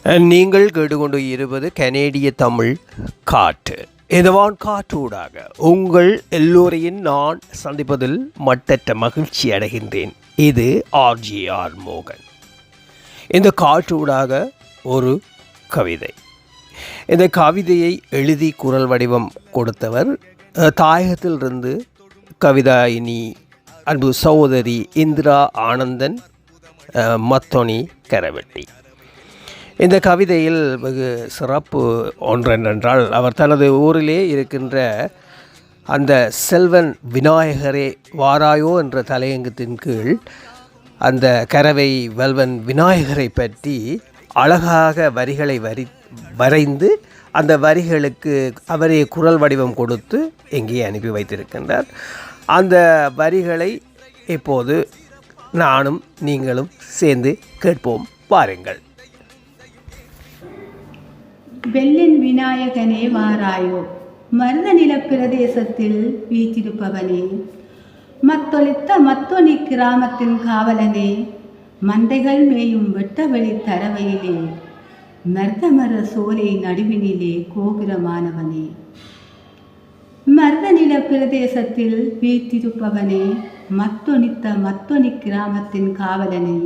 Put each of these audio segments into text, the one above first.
நீங்கள் கேட்டுக்கொண்டு இருப்பது கனேடிய தமிழ் காற்று. இதுவான் காற்றூடாக உங்கள் எல்லோரையும் நான் சந்திப்பதில் மட்டற்ற மகிழ்ச்சி அடைகின்றேன். இது ஆர்ஜிஆர் மோகன். இந்த காற்றூடாக ஒரு கவிதை. இந்த கவிதையை எழுதி குரல் வடிவம் கொடுத்தவர் தாயகத்திலிருந்து கவிதாயினி அன்பு சகோதரி இந்திரா ஆனந்தன் மத்தொனி கரவெட்டி. இந்த கவிதையில் வெகு சிறப்பு ஒன்றென்றால் அவர் தனது ஊரிலே இருக்கின்ற அந்த செல்வன் விநாயகரே வாராயோ என்ற தலையங்கத்தின் கீழ் அந்த கரவை வெல்வன் விநாயகரை பற்றி அழகாக வரிகளை வரைந்து அந்த வரிகளுக்கு அவரே குரல் வடிவம் கொடுத்து எங்கே அனுப்பி வைத்திருக்கின்றார். அந்த வரிகளை இப்போது நானும் நீங்களும் சேர்ந்து கேட்போம், பாருங்கள். வெள்ளின் விநாயகனே வாராயோ, மருத நில பிரதேசத்தில் வீற்றிருப்பவனே, மத்தொலித்த மத்தொனி கிராமத்தின் காவலனே, மந்தைகள் மேயும் வெட்டவெளி தரவையிலே, மருதமர சோலை நடுவினிலே கோபுரமானவனே. மருத நில பிரதேசத்தில் வீற்றிருப்பவனே, மத்தொனித்த மத்தொனி கிராமத்தின் காவலனே,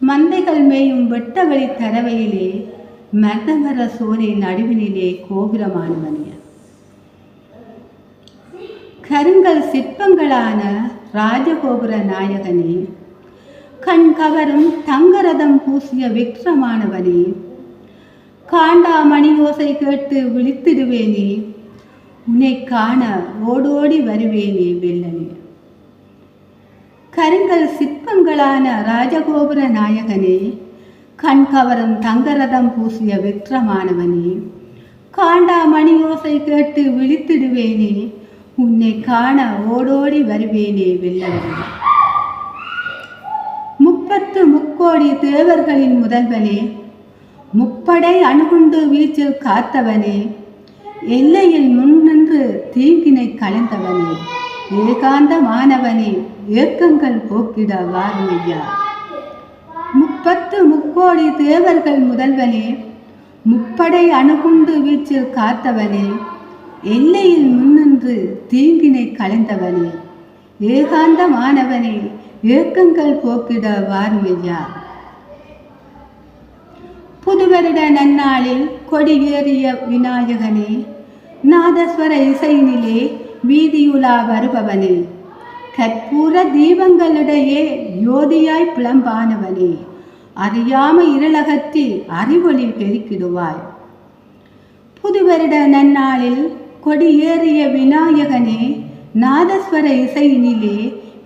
மந்தைகள் மேயும் வெட்டவெளி தரவையிலே, மருதமர சோலை நடுவினிலே கோபுரமானவனே. கருங்கல் சிற்பங்களான ராஜகோபுர நாயகனே, கண் கவரும் தங்கரதம் பூசிய விக்ரமானவனே, காண்டா மணி ஓசை கேட்டு விழித்திடுவேனே, உன்னை காண ஓடோடி வருவேனே வெள்ளனே. கருங்கல் சிற்பங்களான ராஜகோபுர நாயகனே, கண் கவரும் தங்கரதம் பூசிய விக்ரமானவனே, காண்டா மணி ஓசை கேட்டு விழித்திடுவேனே, உன்னை காண ஓடோடி வருவேனே வெள்ளனே. முப்பத்து முக்கோடி தேவர்களின் முதல்வனே, முப்படை அணுகுண்டு வீச்சில் காத்தவனே, எல்லையில் முன்னின்று தீங்கினை களைந்தவனே, ஏகாந்தமானவனே, ஏக்கங்கள் போக்கிட வாருமையா. முப்பத்து முக்கோடி தேவர்கள் முதல்வனே, முப்படை அணுகுண்டு வீச்சில் காத்தவனே, எல்லையில் முன்னின்று தீங்கினை களைந்தவனே, ஏகாந்தமானவனே, ஏக்கங்கள் போக்கிட வாருமையா. புதுவருட நன்னாளில் கொடியேறிய விநாயகனே, நாதஸ்வர இசையினிலே வீதியுலா வருபவனே, கற்பூர தீபங்களிடையே யோதியாய் பிளம்பானவனே, அறியாம இருளகற்றி அறிவொளி பெருக்கிடுவாய். புதுவருட நன்னாளில் கொடியேறிய விநாயகனே, நாதஸ்வர இசையினிலே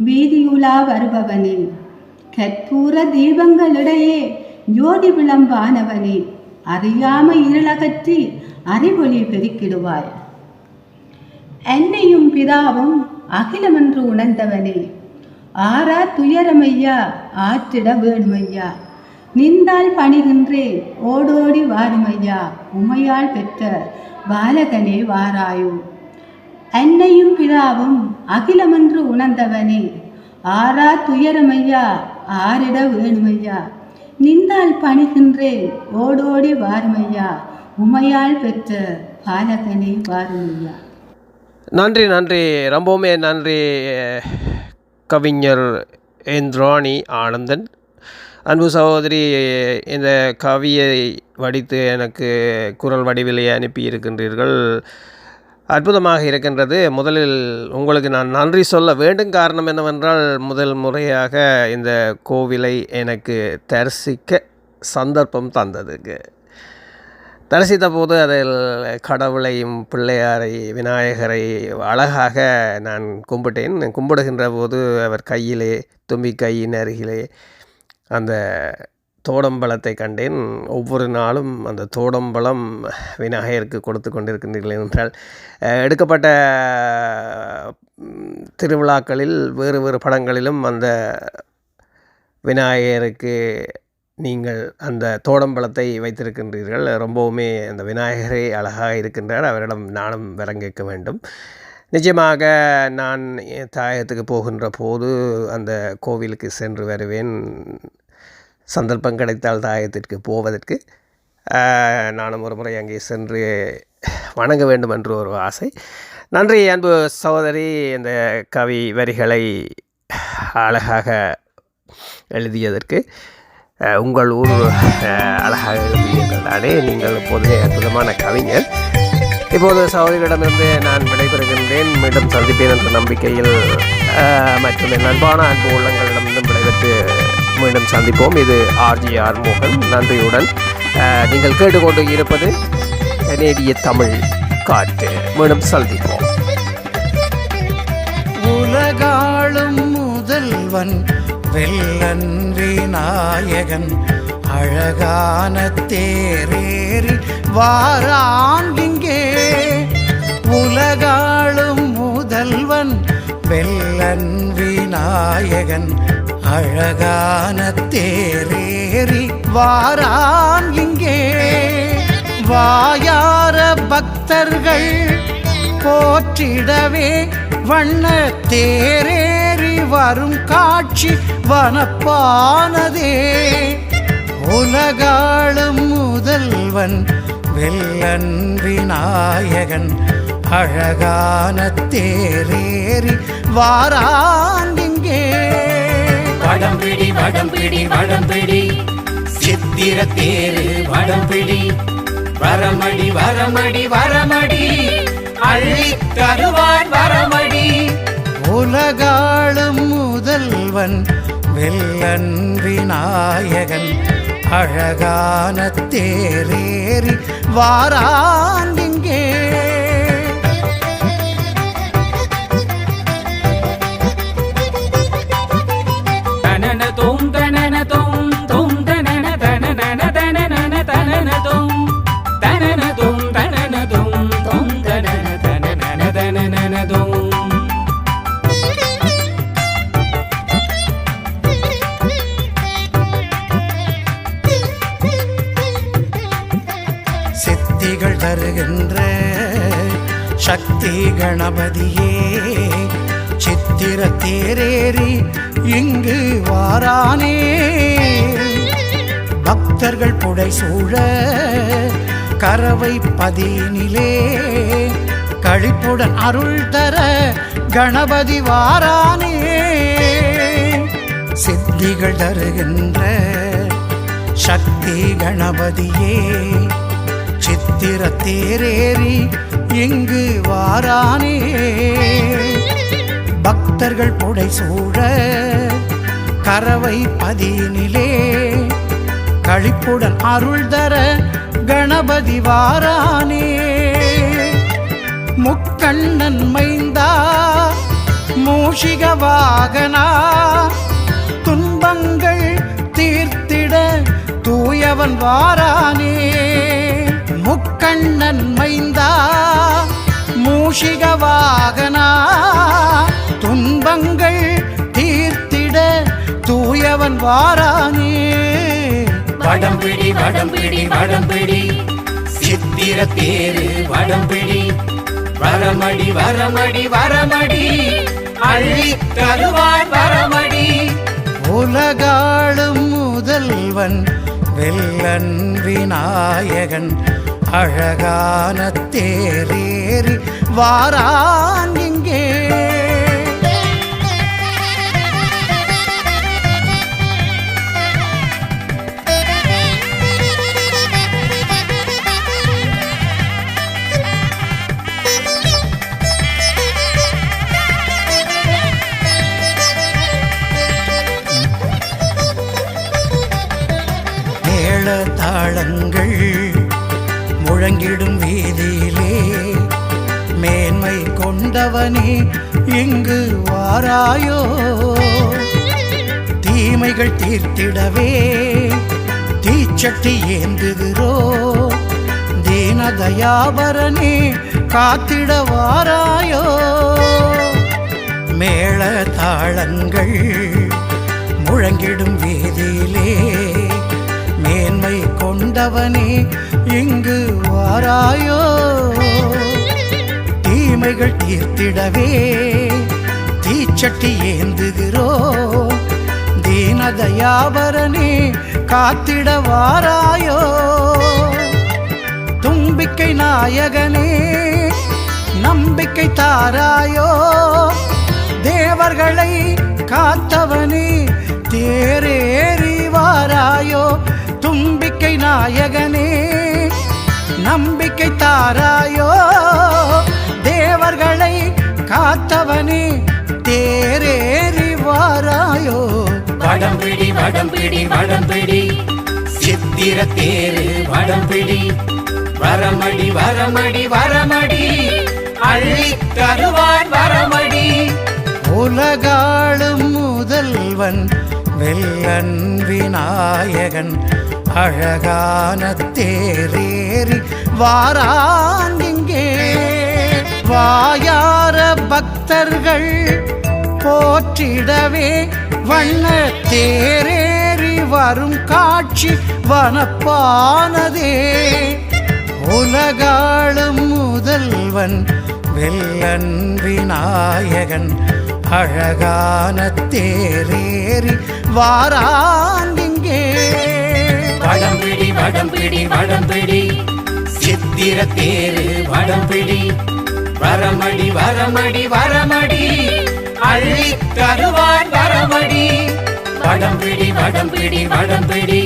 வீதியுலா வருபவனே, கற்பூர தீபங்களிடையே ஜோதி விளம்பானவனே, அறியாம இருளகற்றி அறிவொளி பெருக்கிடுவாய். என்னையும் பிதாவும் அகிலமென்று உணர்ந்தவனே, ஆறா துயரமையா ஆற்றிட வேணுமையா, நின்றால் பணிகின்றேன் ஓடோடி வாருமையா, உமையால் பெற்ற பாலகனே வாராயோ. என்னையும் பிதாவும் அகிலமென்று உணர்ந்தவனே, ஆறா துயரமையா ஆறிட வேணுமையா, நின்றால் பணிகின்றேன் ஓடோடி வாருமையா, உமையால் பெற்ற பாலகனே வாருமையா. நன்றி நன்றி, ரொம்பவுமே நன்றி கவிஞர் இந்திராணி ஆனந்தன். அன்பு சகோதரி, இந்த கவியை வடித்து எனக்கு குரல் வடிவிலே அனுப்பியிருக்கின்றீர்கள். அற்புதமாக இருக்கின்றது. முதலில் உங்களுக்கு நான் நன்றி சொல்ல வேண்டும். காரணம் என்னவென்றால், முதல் முறையாக இந்த கோவிலை எனக்கு தரிசிக்க சந்தர்ப்பம் தந்ததுக்கு. தரிசித்த போது அதில் கடவுளையும் பிள்ளையாரை விநாயகரை அழகாக நான் கும்பிட்டேன். கும்பிடுகின்ற போது அவர் கையிலே தும்பிக்கையின் அருகிலே அந்த தோடம்பழத்தை கண்டேன். ஒவ்வொரு நாளும் அந்த தோடம்பழம் விநாயகருக்கு கொடுத்து கொண்டிருக்கின்றீர்கள் என்றால், எடுக்கப்பட்ட திருவிழாக்களில் வேறு வேறு படங்களிலும் அந்த விநாயகருக்கு நீங்கள் அந்த தோடம்பழத்தை வைத்திருக்கின்றீர்கள். ரொம்பவுமே அந்த விநாயகரே அழகாக இருக்கின்றார். அவரிடம் நானும் வரம் கேட்க வேண்டும். நிச்சயமாக நான் தாயகத்துக்கு போகின்ற போது அந்த கோவிலுக்கு சென்று வருவேன். சந்தர்ப்பம் கிடைத்தால் தாயத்திற்கு போவதற்கு நானும் ஒரு முறை அங்கே சென்று வணங்க வேண்டும் என்று ஒரு ஆசை. நன்றி அன்பு சகோதரி, இந்த கவி வரிகளை அழகாக எழுதியதற்கு. உங்கள் ஊர் அழகாக எழுதியீர்கள் தானே, நீங்கள் எப்போதுமே அற்புதமான கவிஞர். இப்போது சகோதரியிடமிருந்து நான் விடைபெறுகின்றேன். மீண்டும் சந்திப்பேன் என்ற நம்பிக்கையில் மற்றும் என் அன்பான அன்பு உள்ளங்களிடமிருந்தும் விடைபெற்று மீண்டும் சந்திப்போம். இது RGR மோகன். நன்றியுடன் நீங்கள் கேட்டுக்கொண்டு இருப்பது கனேடிய தமிழ் காற்று. மீண்டும் சந்திப்போம். உலகாளும் முதல்வன் வெல்லன் விநாயகன் அழகான தேரேறி வாரான் இங்கே. உலகாளும் முதல்வன் வெல்லன் விநாயகன் அழகான தேரேறி வாரான் இங்கே. வாயார பக்தர்கள் போற்றிடவே வண்ண தேரேறி வரும் காட்சி வனப்பானதே. உலகாளும் முதல்வன் வெல்லன் விநாயகன் அழகான தேரேறி வாரான் இங்கே. வடம்பிடி வடம்பிடி வடம்பிடி சித்திர தேரு வடம்பிடி வரமடி வரமடி வரமடி அள்ளி தருவான் வரமடி. உலகாளும் முதல்வன் வெல்லன் விநாயகன் அழகான தேரேறி வாரான் இங்கே. தனன தோம் தனன தோம் தோம் தனன தனன தனன தனன தோம் தனன தோம் தனன தோம் தோம் தனன தனன தனன தோம். சித்திகள் தருகின்ற சக்தி கணபதியே சித்திர தேரேறி இங்கு வாரானே. பக்தர்கள் புடை சூழ கரவை பதினிலே களிப்புடன் அருள் தர கணபதி வாரானே. சித்திகள் தருகின்ற சக்தி கணபதியே சித்திர தேரேறி இங்கு வாரானே. பக்தர்கள் புடை சூழ கரவை பதினிலே களிப்புடன் அருள் தர கணபதி வாரானே. முக்கண்ணன் மைந்தா மூஷிக வாகனா துன்பங்கள் தீர்த்திட தூயவன் வாரானே. முக்கண்ணன் மைந்தா மூஷிக வாகனா துன்பங்கள் தீர்த்திட தூயவன் வாரானே. வடம்பிடி வடம்பிடி வடம்பிடி சித்திர தேரு வடம்பிடி வரமடி வரமடி வரமடி அள்ளி தருவான் வரமடி. உலகாளும் முதல்வன் வெல்லன் விநாயகன் அழகான தேரேறி வாரான் இங்கே. தாளங்கள் முழங்கிடும் வீதியிலே மேன்மை கொண்டவனே இங்கு வாராயோ. தீமைகள் தீர்த்திடவே தீச்சட்டி ஏந்துகிறோ. தீனதயாபரனே காத்திட வாராயோ. மேள தாளங்கள் முழங்கிடும் வீதியிலே மேன்மை கொண்டவனே இங்கு வாராயோ. தீமைகள் தீர்த்திடவே தீச்சட்டி ஏந்துகிறோ. தீனதயாபரனே காத்திட வாராயோ தும்பிக்கை நாயகனே நம்பிக்கை தாராயோ தேவர்களை காத்தவனே தேரேறி வாராயோ தும்பிக்கை நாயகனே நம்பிக்கை தாராயோ தேவர்களை காத்தவனே தேரேறி வாராயோ வடம்பிடி வடம்பிடி வடம்பிடி சித்திர தேரு வடம்பிடி வரமடி வரமடி வரமடி அள்ளி தருவான் வரமடி உலகாளும் முதல்வன் வெல்லன் விநாயகன் அழகான தேரேறி வாரான் இங்கே வாயார பக்தர்கள் போற்றிடவே வண்ண தேரேறி வரும் காட்சி வனப்பானதே உலகாளும் முதல்வன் வெல்லன் விநாயகன் அழகான தேரேறி வாரான் இங்கே வடம்பிடி வடம்பிடி வடம்பிடி சித்திர தேரு வடம்பிடி வரமடி வரமடி வரமடி அள்ளி தருவான் வரமடி வடம்பிடி வடம்பிடி வடம்பிடி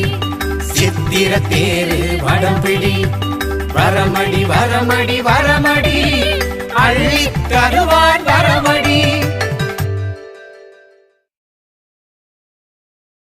சித்திர தேரு வடம்பிடி வரமடி வரமடி வரமடி அள்ளி தருவான் வரமடி